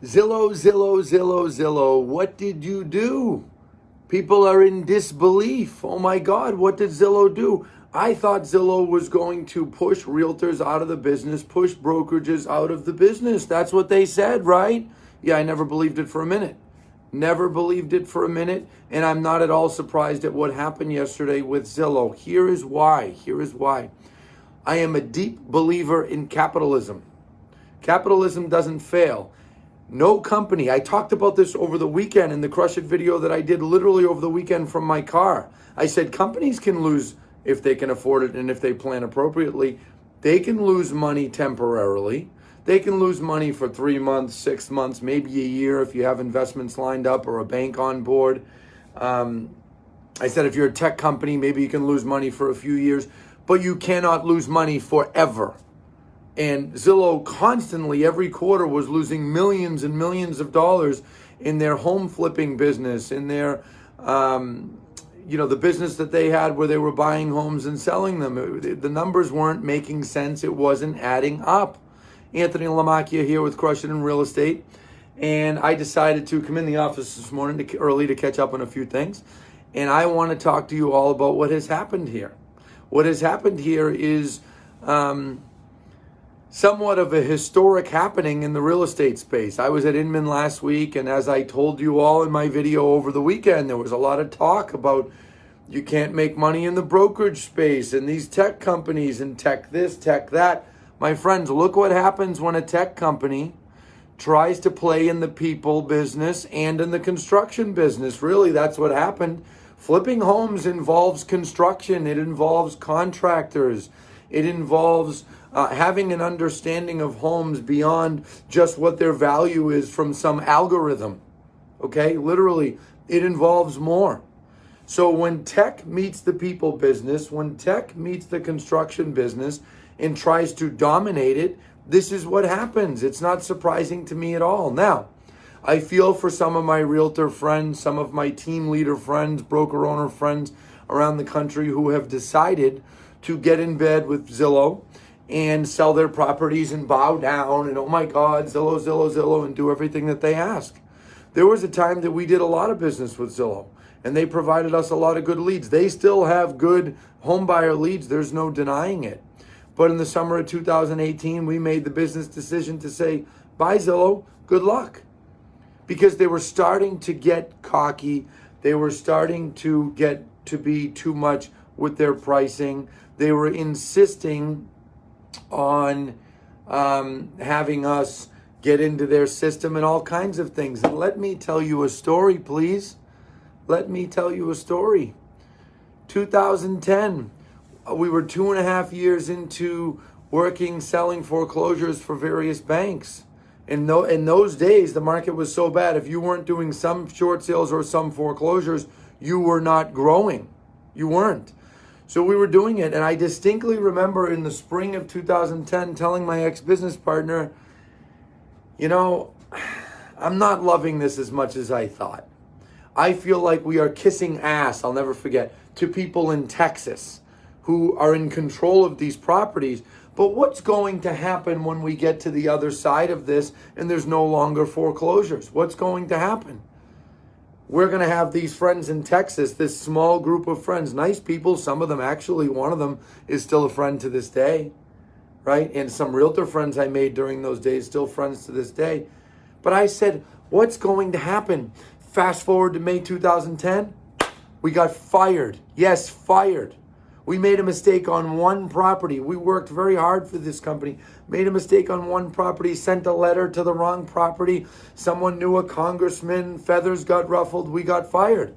Zillow, Zillow, Zillow, Zillow. What did you do? People are in disbelief. Oh my God, what did Zillow do? I thought Zillow was going to push realtors out of the business, push brokerages out of the business. That's what they said, right? Yeah, I never believed it for a minute. Never believed it for a minute. And I'm not at all surprised at what happened yesterday with Zillow. Here is why. Here is why. I am a deep believer in capitalism. Capitalism doesn't fail. No company, I talked about this over the weekend in the Crush It video that I did literally over the weekend from my car. I said companies can lose if they can afford it and if they plan appropriately. They can lose money temporarily. They can lose money for 3 months, 6 months, maybe a year if you have investments lined up or a bank on board. I said if you're a tech company, maybe you can lose money for a few years, but you cannot lose money forever. And Zillow constantly, every quarter, was losing millions and millions of dollars in their home flipping business, in their, the business that they had where they were buying homes and selling them. The numbers weren't making sense. It wasn't adding up. Anthony Lamacchia here with Crush It in Real Estate. And I decided to come in the office this morning early to catch up on a few things. And I want to talk to you all about what has happened here. What has happened here is somewhat of a historic happening in the real estate space. I was at Inman last week, and as I told you all in my video over the weekend, there was a lot of talk about you can't make money in the brokerage space and these tech companies and tech this, tech that. My friends, look what happens when a tech company tries to play in the people business and in the construction business. Really, that's what happened. Flipping homes involves construction. It involves contractors. It involves having an understanding of homes beyond just what their value is from some algorithm. Okay, literally, it involves more. So when tech meets the people business, when tech meets the construction business and tries to dominate it, this is what happens. It's not surprising to me at all. Now, I feel for some of my realtor friends, some of my team leader friends, broker owner friends around the country who have decided to get in bed with Zillow and sell their properties and bow down and, oh my God, Zillow, Zillow, Zillow, and do everything that they ask. There was a time that we did a lot of business with Zillow, and they provided us a lot of good leads. They still have good home buyer leads. There's no denying it. But in the summer of 2018, we made the business decision to say, bye Zillow, good luck. Because they were starting to get cocky. They were starting to get to be too much with their pricing. They were insisting on having us get into their system and all kinds of things. And let me tell you a story, please. Let me tell you a story. 2010, we were 2.5 years into working, selling foreclosures for various banks. In those days, the market was so bad. If you weren't doing some short sales or some foreclosures, you were not growing. You weren't. So we were doing it. And I distinctly remember in the spring of 2010 telling my ex-business partner, I'm not loving this as much as I thought. I feel like we are kissing ass, I'll never forget, to people in Texas who are in control of these properties. But what's going to happen when we get to the other side of this and there's no longer foreclosures? What's going to happen? We're going to have these friends in Texas, this small group of friends, nice people. Some of them actually, one of them is still a friend to this day, right? And some realtor friends I made during those days, still friends to this day. But I said, what's going to happen? Fast forward to May 2010, we got fired. Yes, fired. We made a mistake on one property. We worked very hard for this company. Made a mistake on one property, sent a letter to the wrong property. Someone knew a congressman, feathers got ruffled, we got fired.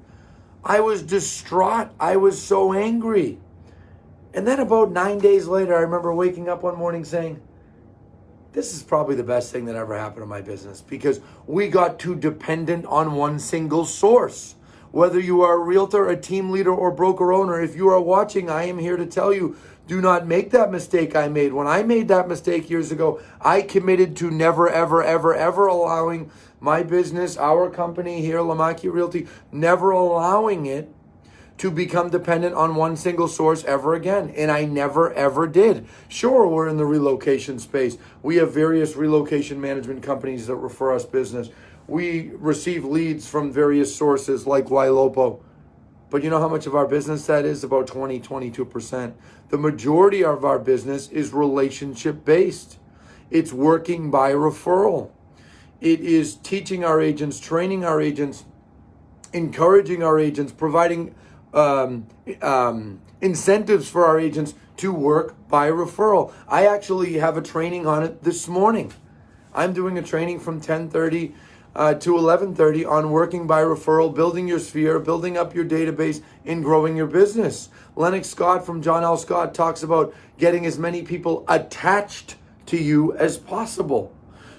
I was distraught. I was so angry. And then about 9 days later, I remember waking up one morning saying, this is probably the best thing that ever happened to my business because we got too dependent on one single source. Whether you are a realtor, a team leader, or broker owner, if you are watching, I am here to tell you, do not make that mistake I made. When I made that mistake years ago, I committed to never, ever, ever, ever allowing my business, our company here, Lamacchia Realty, never allowing it to become dependent on one single source ever again. And I never, ever did. Sure, we're in the relocation space. We have various relocation management companies that refer us business. We receive leads from various sources like Ylopo. But you know how much of our business that is? About 22%. The majority of our business is relationship based. It's working by referral. It is teaching our agents, training our agents, encouraging our agents, providing incentives for our agents to work by referral. I actually have a training on it this morning. I'm doing a training from 10:30 to 11:30 on working by referral, building your sphere, building up your database, and growing your business. Lennox Scott from John L. Scott talks about getting as many people attached to you as possible.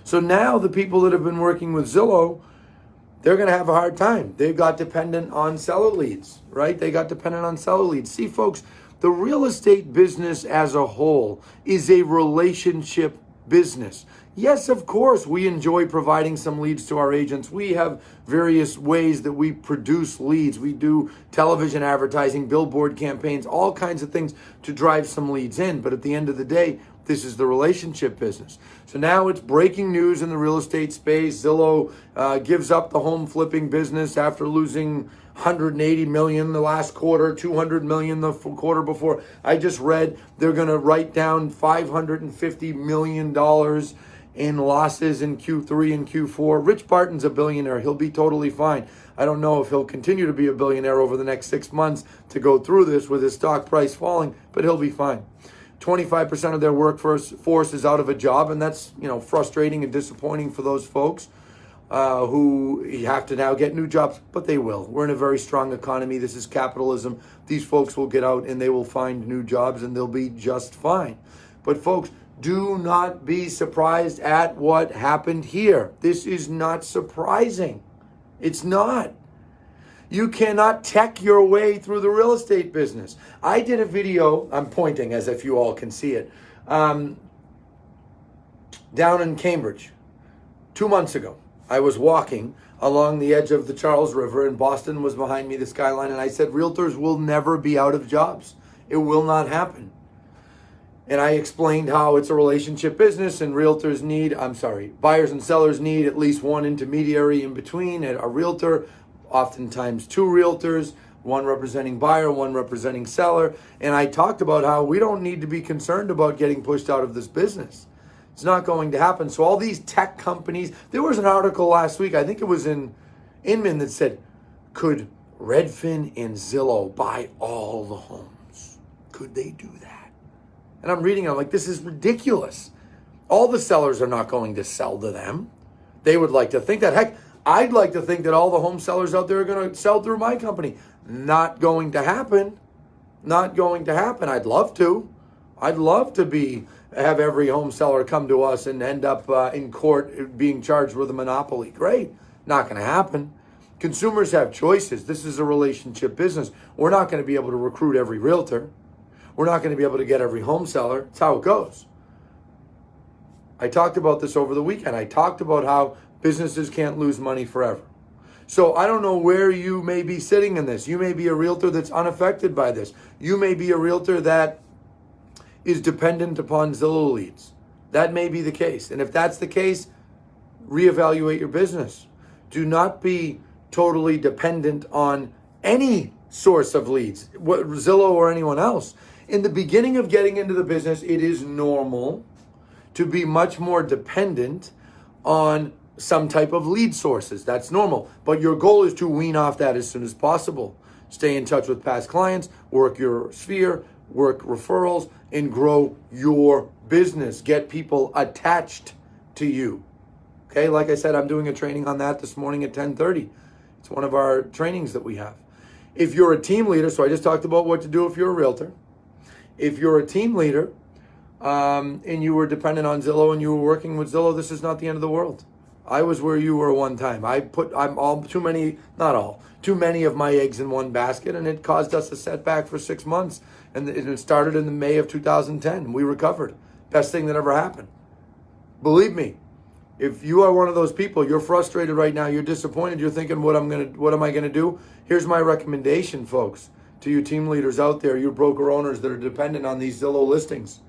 So now the people that have been working with Zillow, they're going to have a hard time. They got dependent on seller leads, right? They got dependent on seller leads. See, folks, the real estate business as a whole is a relationship business. Yes, of course, we enjoy providing some leads to our agents. We have various ways that we produce leads. We do television advertising, billboard campaigns, all kinds of things to drive some leads in. But at the end of the day, this is the relationship business. So now it's breaking news in the real estate space. Zillow gives up the home flipping business after losing 180 million the last quarter, 200 million the quarter before. I just read they're going to write down $550 million in losses in Q3 and Q4. Rich Barton's a billionaire. He'll be totally fine. I don't know if he'll continue to be a billionaire over the next 6 months to go through this with his stock price falling, but he'll be fine. 25% of their workforce is out of a job, and that's, frustrating and disappointing for those folks who have to now get new jobs, but they will. We're in a very strong economy. This is capitalism. These folks will get out and they will find new jobs and they'll be just fine. But folks, do not be surprised at what happened here. This is not surprising. It's not. You cannot tech your way through the real estate business. I did a video, I'm pointing as if you all can see it, down in Cambridge 2 months ago. I was walking along the edge of the Charles River and Boston was behind me, the skyline, and I said, realtors will never be out of jobs. It will not happen. And I explained how it's a relationship business and buyers and sellers need at least one intermediary in between, a realtor, oftentimes two realtors, one representing buyer, one representing seller. And I talked about how we don't need to be concerned about getting pushed out of this business. It's not going to happen. So all these tech companies, there was an article last week, I think it was in Inman, that said, could Redfin and Zillow buy all the homes? Could they do that? And I'm reading, I'm like, this is ridiculous. All the sellers are not going to sell to them. They would like to think that. Heck, I'd like to think that all the home sellers out there are going to sell through my company. Not going to happen. Not going to happen. I'd love to. I'd love to have every home seller come to us and end up in court being charged with a monopoly. Great. Not going to happen. Consumers have choices. This is a relationship business. We're not going to be able to recruit every realtor. We're not going to be able to get every home seller. It's how it goes. I talked about this over the weekend. I talked about how businesses can't lose money forever. So I don't know where you may be sitting in this. You may be a realtor that's unaffected by this. You may be a realtor that is dependent upon Zillow leads. That may be the case. And if that's the case, reevaluate your business. Do not be totally dependent on any source of leads, Zillow or anyone else. In the beginning of getting into the business, it is normal to be much more dependent on some type of lead sources. That's normal. But your goal is to wean off that as soon as possible. Stay in touch with past clients, work your sphere, work referrals, and grow your business. Get people attached to you. Okay, like I said, I'm doing a training on that this morning at 10:30. It's one of our trainings that we have. If you're a team leader, so I just talked about what to do if you're a realtor. If you're a team leader and you were dependent on Zillow and you were working with Zillow, this is not the end of the world. I was where you were one time. Too many of my eggs in one basket, and it caused us a setback for 6 months. And it started in the May of 2010. We recovered. Best thing that ever happened. Believe me, if you are one of those people, you're frustrated right now, you're disappointed, you're thinking, what am I gonna do? Here's my recommendation, folks. to you team leaders out there, you broker owners that are dependent on these Zillow listings.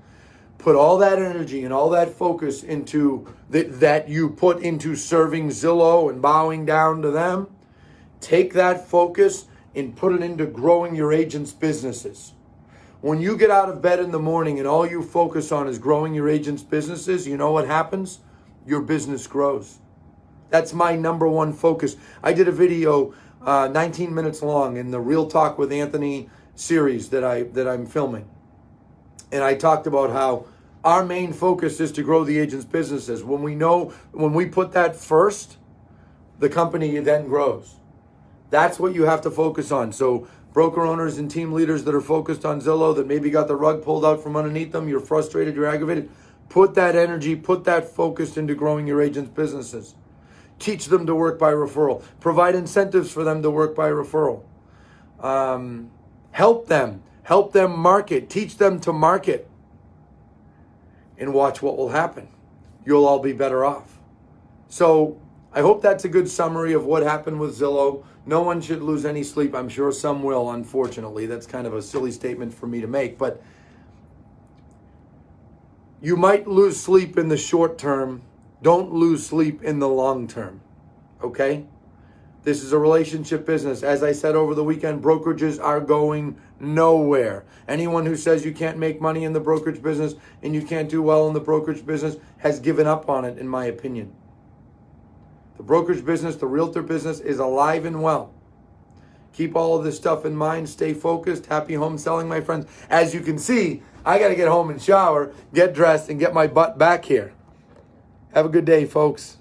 Put all that energy and all that focus into that you put into serving Zillow and bowing down to them. Take that focus and put it into growing your agents' businesses. When you get out of bed in the morning and all you focus on is growing your agents' businesses, you know what happens? Your business grows. That's my number one focus. I did a video 19 minutes long in the Real Talk with Anthony series that I'm filming. And I talked about how our main focus is to grow the agents' businesses. When we put that first, the company then grows. That's what you have to focus on. So broker owners and team leaders that are focused on Zillow, that maybe got the rug pulled out from underneath them, you're frustrated, you're aggravated, put that energy, put that focus into growing your agents' businesses. Teach them to work by referral. Provide incentives for them to work by referral. Help them market. Teach them to market. And watch what will happen. You'll all be better off. So I hope that's a good summary of what happened with Zillow. No one should lose any sleep. I'm sure some will, unfortunately. That's kind of a silly statement for me to make. But you might lose sleep in the short term. Don't lose sleep in the long term. Okay? This is a relationship business. As I said over the weekend, brokerages are going nowhere. Anyone who says you can't make money in the brokerage business and you can't do well in the brokerage business has given up on it, in my opinion. The brokerage business, the realtor business is alive and well. Keep all of this stuff in mind. Stay focused. Happy home selling, my friends. As you can see, I got to get home and shower, get dressed, and get my butt back here. Have a good day, folks.